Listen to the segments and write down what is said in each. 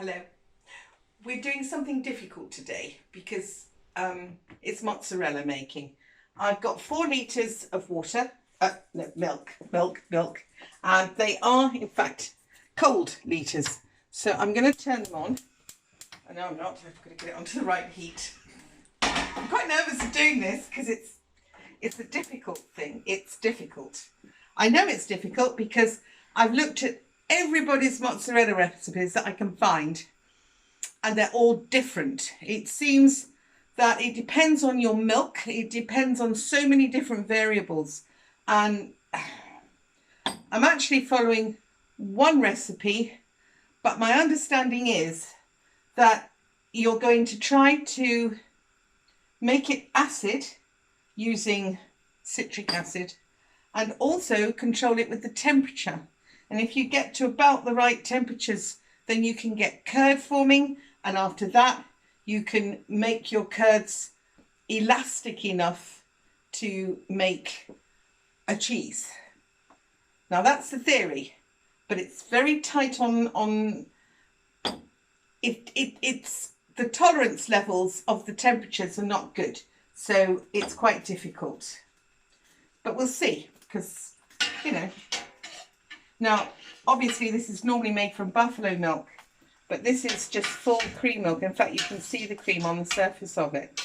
Hello. We're doing something difficult today because it's mozzarella making. I've got 4 litres of water, no, milk, and they are in fact cold litres. So I'm going to turn them on. I know I'm not, I've got to get it onto the right heat. I'm quite nervous of doing this because it's a difficult thing. It's difficult. I know it's difficult because I've looked at everybody's mozzarella recipes that I can find, and they're all different. It seems that it depends on your milk. It depends on so many different variables. And I'm actually following one recipe, but my understanding is that you're going to try to make it acid using citric acid and also control it with the temperature. And if you get to about the right temperatures, then you can get curd forming, and after that you can make your curds elastic enough to make a cheese. Now that's the theory, but it's very tight on it's the tolerance levels of the temperatures are not good, so it's quite difficult. But we'll see, because now obviously this is normally made from buffalo milk, but this is just full cream milk. In fact, you can see the cream on the surface of it.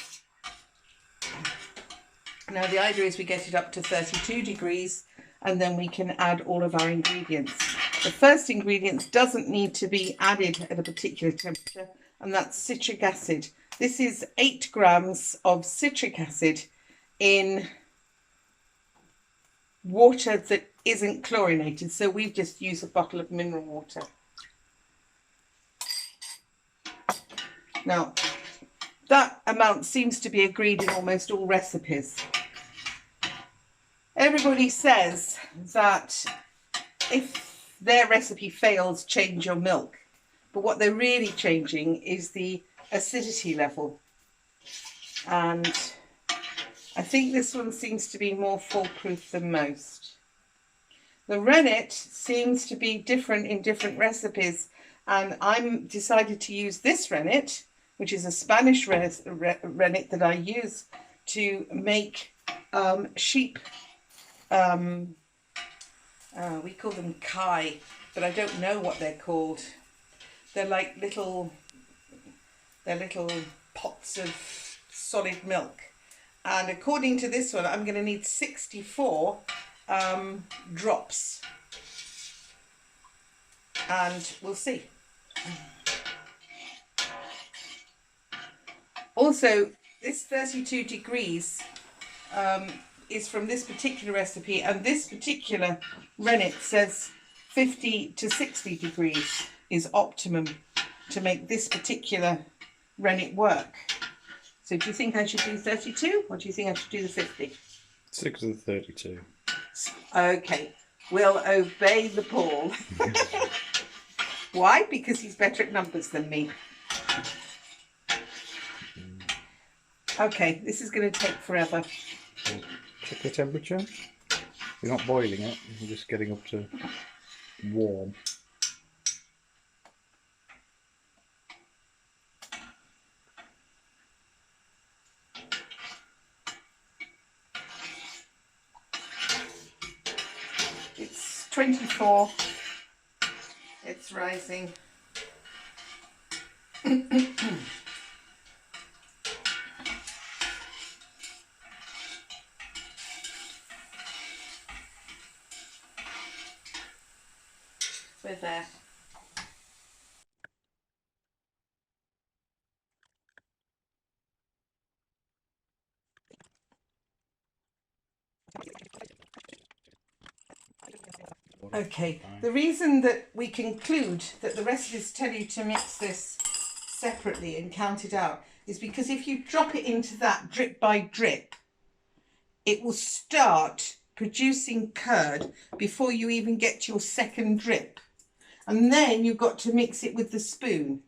Now the idea is we get it up to 32 degrees and then we can add all of our ingredients. The first ingredient doesn't need to be added at a particular temperature, and that's citric acid. This is 8 grams of citric acid in water that isn't chlorinated, so we've just used a bottle of mineral water. Now that amount seems to be agreed in almost all recipes. Everybody says that if their recipe fails, change your milk, but what they're really changing is the acidity level, and I think this one seems to be more foolproof than most. The rennet seems to be different in different recipes, and I'm decided to use this rennet, which is a Spanish rennet that I use to make sheep. We call them kai, but I don't know what they're called. They're like little pots of solid milk. And according to this one, I'm going to need 64 drops. And we'll see. Also, this 32 degrees is from this particular recipe, and this particular rennet says 50 to 60 degrees is optimum to make this particular rennet work. So do you think I should do 32 or do you think I should do the 50? Stick to the 32. Okay, we'll obey the Paul. Why? Because he's better at numbers than me. Okay, this is going to take forever. Check the temperature. You're not boiling it, you're just getting up to warm. It's 24. It's rising. We're there. Okay, the reason that we conclude that the recipes tell you to mix this separately and count it out is because if you drop it into that drip by drip, it will start producing curd before you even get your second drip. And then you've got to mix it with the spoon.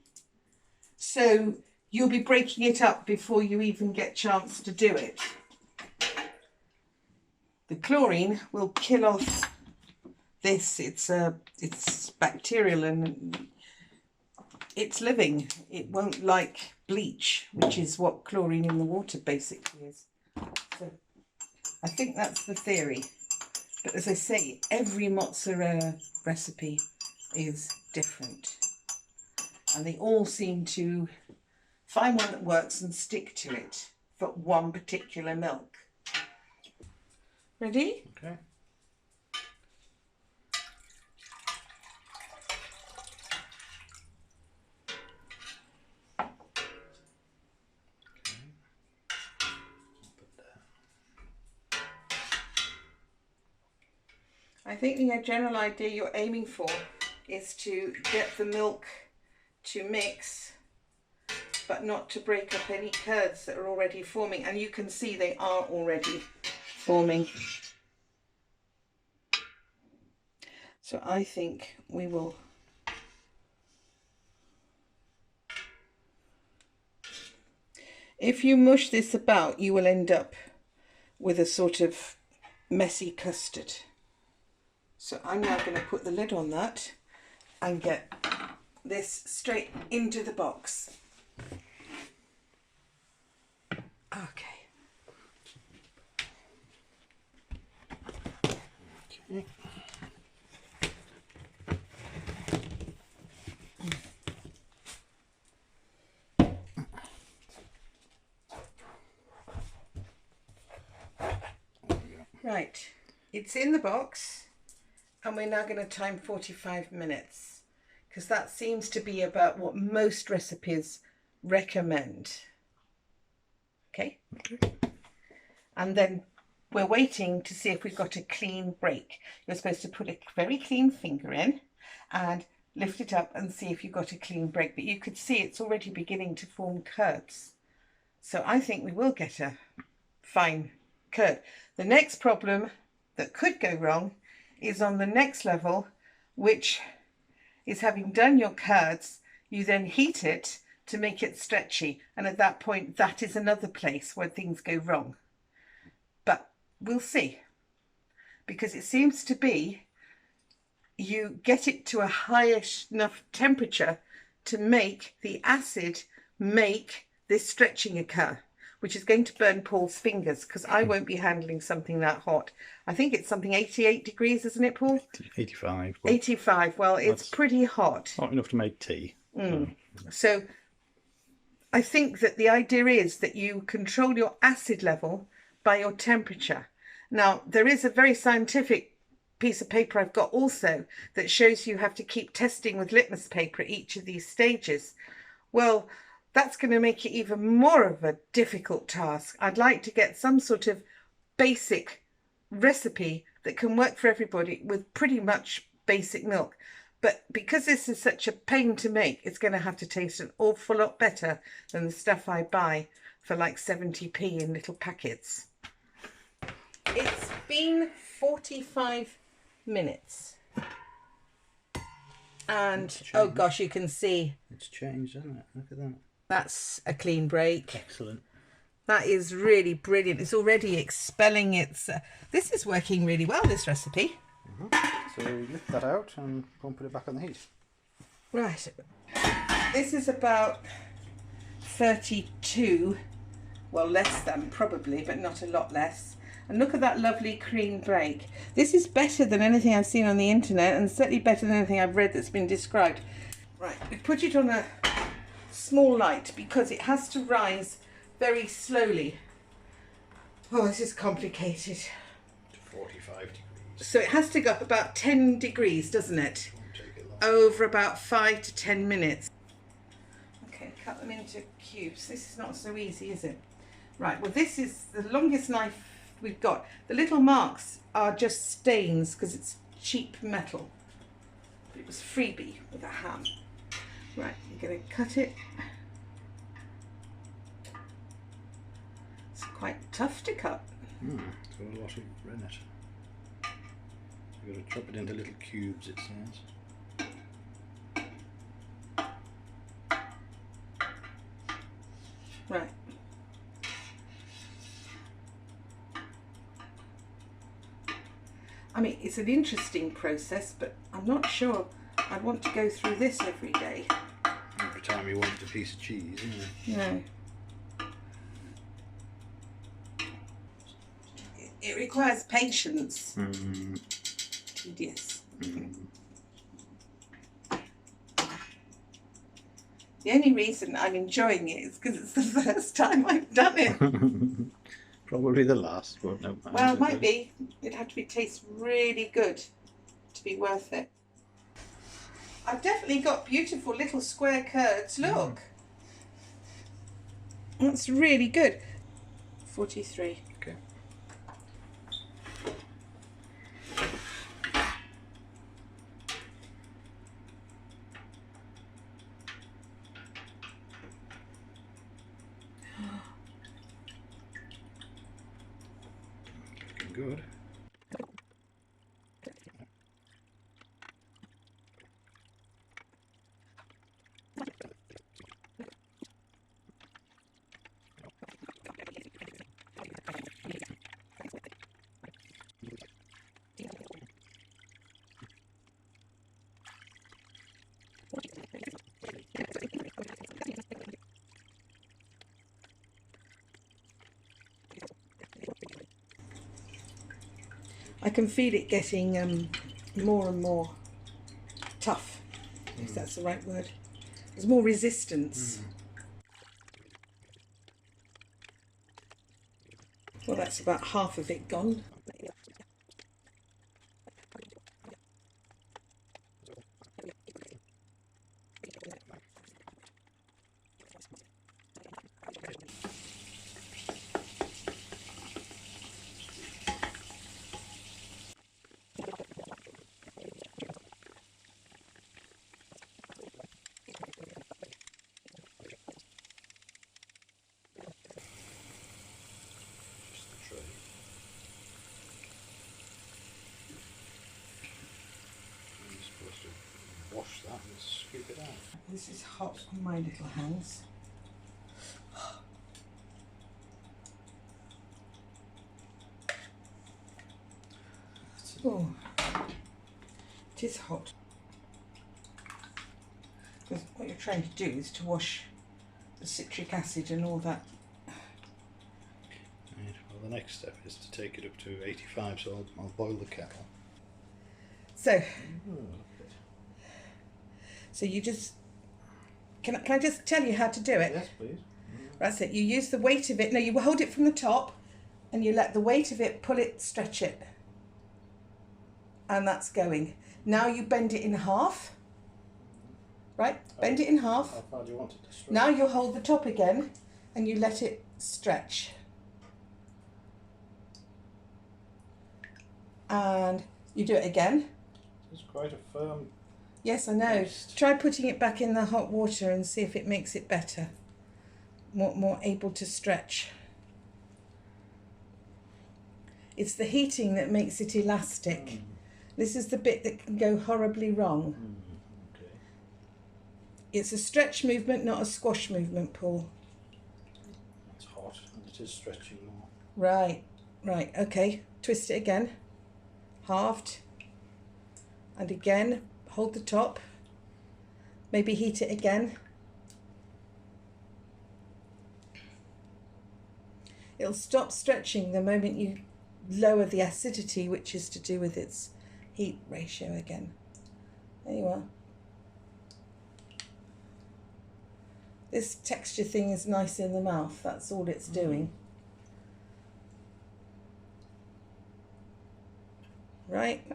So you'll be breaking it up before you even get a chance to do it. The chlorine will kill off this. It's bacterial, and it's living. It won't like bleach, which is what chlorine in the water basically is. So I think that's the theory. But as I say, every mozzarella recipe is different. And they all seem to find one that works and stick to it for one particular milk. Ready? Okay. I think the general idea you're aiming for is to get the milk to mix, but not to break up any curds that are already forming. And you can see they are already forming. So I think we will if you mush this about, you will end up with a sort of messy custard. So I'm now going to put the lid on that and get this straight into the box. Okay. Okay. Right, it's in the box and we're now going to time 45 minutes because that seems to be about what most recipes recommend. Okay? And then we're waiting to see if we've got a clean break. You're supposed to put a very clean finger in and lift it up and see if you've got a clean break. But you could see it's already beginning to form curds. So I think we will get a fine curd. The next problem that could go wrong is on the next level, which is having done your curds, you then heat it to make it stretchy. And at that point, that is another place where things go wrong. But we'll see, because it seems to be you get it to a high enough temperature to make the acid make this stretching occur, which is going to burn Paul's fingers because I won't be handling something that hot. I think it's something 88 degrees, isn't it, Paul? 85. 85. Well, it's pretty hot. Hot enough to make tea. So I think that the idea is that you control your acid level by your temperature. Now, there is a very scientific piece of paper I've got also that shows you have to keep testing with litmus paper at each of these stages. Well, that's going to make it even more of a difficult task. I'd like to get some sort of basic recipe that can work for everybody with pretty much basic milk. But because this is such a pain to make, it's going to have to taste an awful lot better than the stuff I buy for like 70p in little packets. It's been 45 minutes. And, oh gosh, you can see. It's changed, hasn't it? Look at that. That's a clean break. Excellent. That is really brilliant. It's already expelling its... this is working really well, this recipe. So lift that out and go and put it back on the heat. Right. This is about 32. Well, less than probably, but not a lot less. And look at that lovely cream break. This is better than anything I've seen on the internet and certainly better than anything I've read that's been described. Right, we put it on a small light because it has to rise very slowly. Oh, this is complicated. To 45 degrees. So it has to go up about 10 degrees, doesn't it? Over about 5 to 10 minutes. Okay, cut them into cubes. This is not so easy, is it? Right, well, this is the longest knife we've got. The little marks are just stains because it's cheap metal. It was freebie with a ham. Right, you're going to cut it. It's quite tough to cut. It's got a lot of rennet. You've got to chop it into little cubes, it says. Right. I mean, it's an interesting process, but I'm not sure I'd want to go through this every day. time you wanted a piece of cheese, isn't it? No. It requires patience. Tedious. The only reason I'm enjoying it is because it's the first time I've done it. Probably the last, but no. Well, it might be. It'd have to taste really good to be worth it. I've definitely got beautiful little square curds. Look. That's really good. 43. Okay. Looking good. I can feel it getting more and more tough, if that's the right word. There's more resistance. Well, that's about half of it gone. Wash that and scoop it out. This is hot on my little hands. Oh, it is hot. Because what you're trying to do is to wash the citric acid and all that. Right, well, the next step is to take it up to 85, so I'll boil the kettle. So you just, can I just tell you how to do it? Yes, please. That's it. You use the weight of it. No, you hold it from the top and you let the weight of it pull it, stretch it. And that's going. Now you bend it in half. Right? Bend it in half. How far do you want it to stretch? Now you hold the top again and you let it stretch. And you do it again. It's quite a firm. Yes, I know. Paste. Try putting it back in the hot water and see if it makes it better. More able to stretch. It's the heating that makes it elastic. This is the bit that can go horribly wrong. Okay. It's a stretch movement, not a squash movement, Paul. It's hot and it is stretching more. Right, okay. Twist it again. Halved. And again, hold the top. Maybe heat it again. It'll stop stretching the moment you lower the acidity, which is to do with its heat ratio again. There you are. This texture thing is nice in the mouth, that's all it's doing. Right.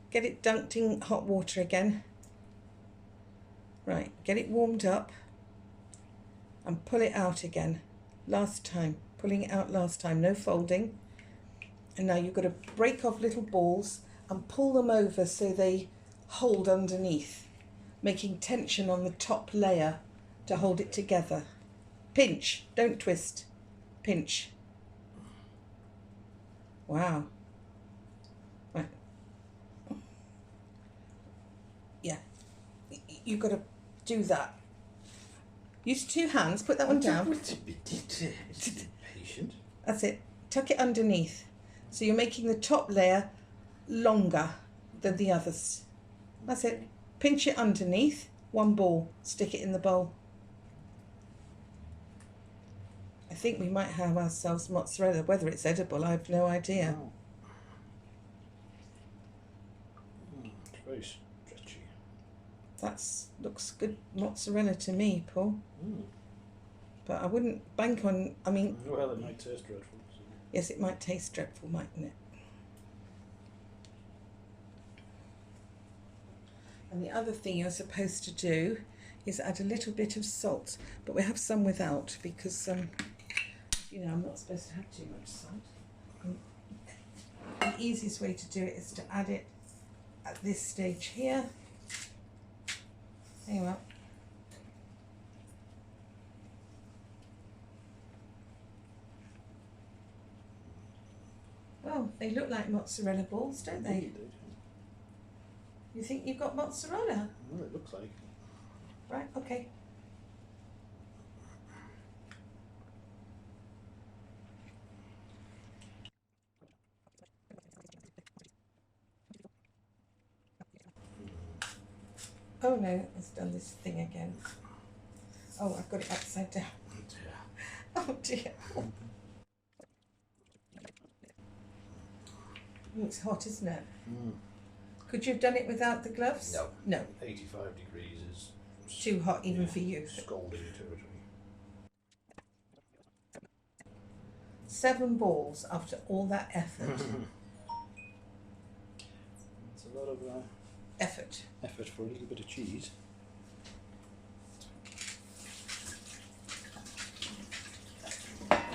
Get it dunked in hot water again. Right, get it warmed up and pull it out again. Last time, pulling it out last time, no folding. And now you've got to break off little balls and pull them over so they hold underneath, making tension on the top layer to hold it together. Pinch, don't twist, pinch. Wow. Right. Yeah, you've got to do that. Use two hands, put that one down. Patient. That's it. Tuck it underneath. So you're making the top layer longer than the others. That's it. Pinch it underneath. one ball, stick it in the bowl. I think we might have ourselves mozzarella. Whether it's edible, I have no idea. Oh. It's very stretchy. That looks good mozzarella to me, Paul. But I wouldn't bank on, I mean... Well, it might taste dreadful. So. Yes, it might taste dreadful, mightn't it? And the other thing you're supposed to do is add a little bit of salt, but we have some without because, you know, I'm not supposed to have too much salt. The easiest way to do it is to add it at this stage here. There you are. Well, they look like mozzarella balls, don't they? You think you've got mozzarella? Well, it looks like. Right, okay. Oh no, it's done this thing again. Oh, I've got it upside down. Oh dear. Oh, it's hot, isn't it? Could you have done it without the gloves? No. No. 85 degrees is too hot even for you. Scalding territory. 7 balls after all that effort. It's a lot of Effort. effort for a little bit of cheese.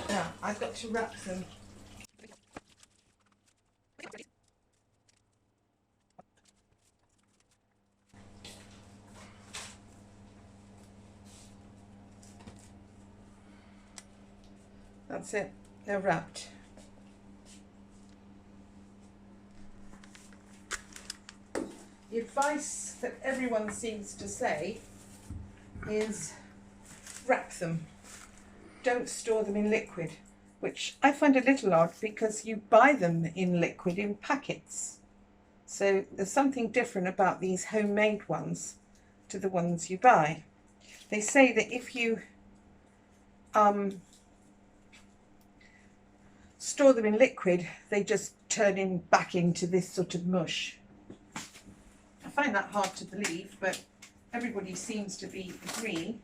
Now, I've got to wrap them. That's it, they're wrapped. The advice that everyone seems to say is wrap them. Don't store them in liquid, which I find a little odd because you buy them in liquid in packets. So there's something different about these homemade ones to the ones you buy. They say that if you store them in liquid, they just turn back into this sort of mush. I find that hard to believe, but everybody seems to be agreeing,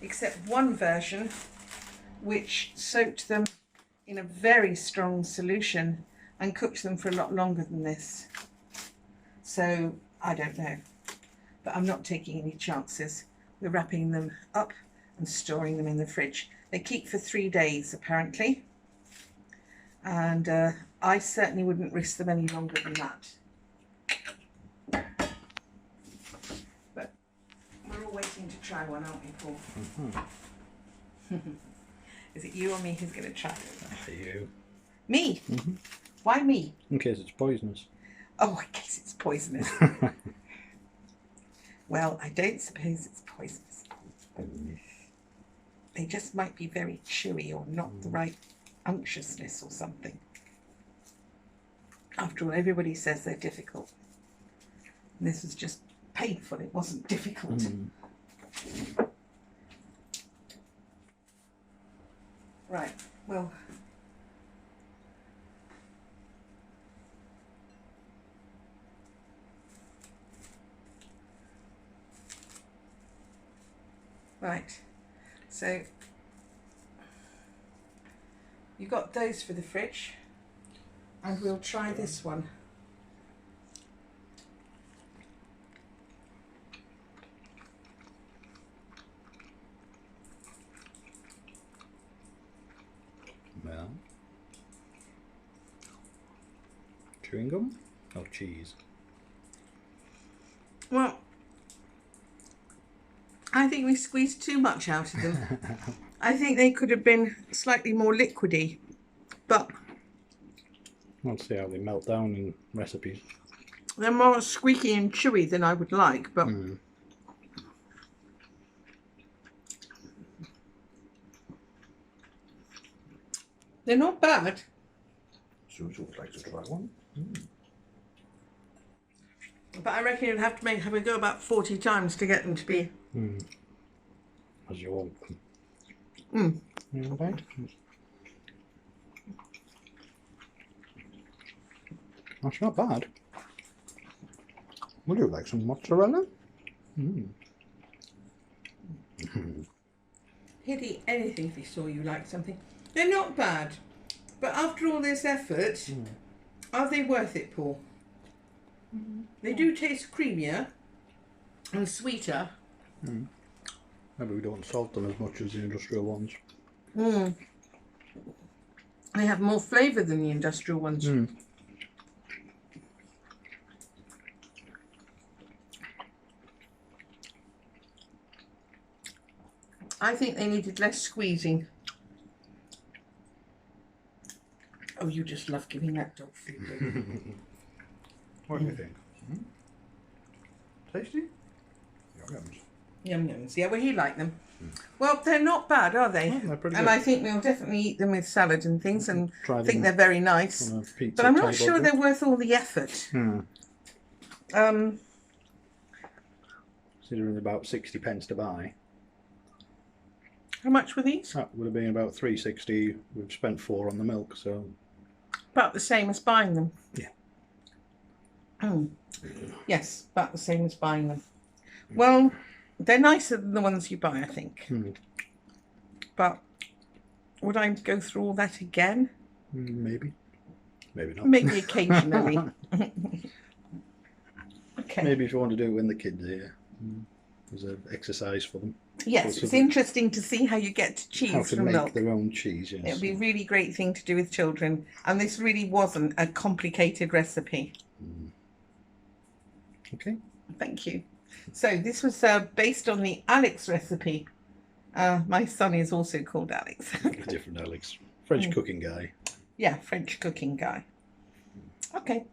except one version which soaked them in a very strong solution and cooked them for a lot longer than this. So I don't know, but I'm not taking any chances. We're wrapping them up and storing them in the fridge. They keep for 3 days apparently, and I certainly wouldn't risk them any longer than that. But we're all waiting to try one, aren't we, Paul? Is it you or me who's going to try it? You. Me? Why me? In case it's poisonous. Oh, in case it's poisonous. Well, I don't suppose it's poisonous. They just might be very chewy or not the right unctuousness or something. After all, everybody says they're difficult. And this was just painful, it wasn't difficult. Right, well, right, so you got those for the fridge, and we'll try this one. Well, chewing gum or cheese? Well, I think we squeezed too much out of them. I think they could have been slightly more liquidy, but I'll see how they melt down in recipes. they're more squeaky and chewy than I would like, but they're not bad. Susan would like to try one. But I reckon you'd have to go about 40 times to get them to be. As you want them. You all right? That's not bad. Would you like some mozzarella? He'd eat anything if he saw you like something. They're not bad, but after all this effort, are they worth it, Paul? They do taste creamier and sweeter. Maybe we don't salt them as much as the industrial ones. They have more flavour than the industrial ones. I think they needed less squeezing. Oh, you just love giving that dog food, don't you? What do you think? Tasty? Yums. Yum yums. Yeah, well, he liked them. Well, they're not bad, are they? They're pretty and good. I think we'll definitely eat them with salad and things, and Try think them they're very nice. on a pizza But I'm not type sure of they're worth all the effort. Considering about 60 pence to buy. How much were these? That would have been about 3.60. We've spent 4 on the milk, so About the same as buying them. yeah. Yes, about the same as buying them. Well, they're nicer than the ones you buy, I think. But would I go through all that again? Maybe. Maybe not. Maybe occasionally. Okay. Maybe if you want to do it when the kids are here. As an exercise for them. Yes, it's interesting to see how you get to cheese How to from make milk. their own cheese, yes. It would be a really great thing to do with children. And this really wasn't a complicated recipe. Okay. Thank you. So this was based on the Alex recipe. My son is also called Alex. Different Alex. French cooking guy. Yeah, French cooking guy. Okay.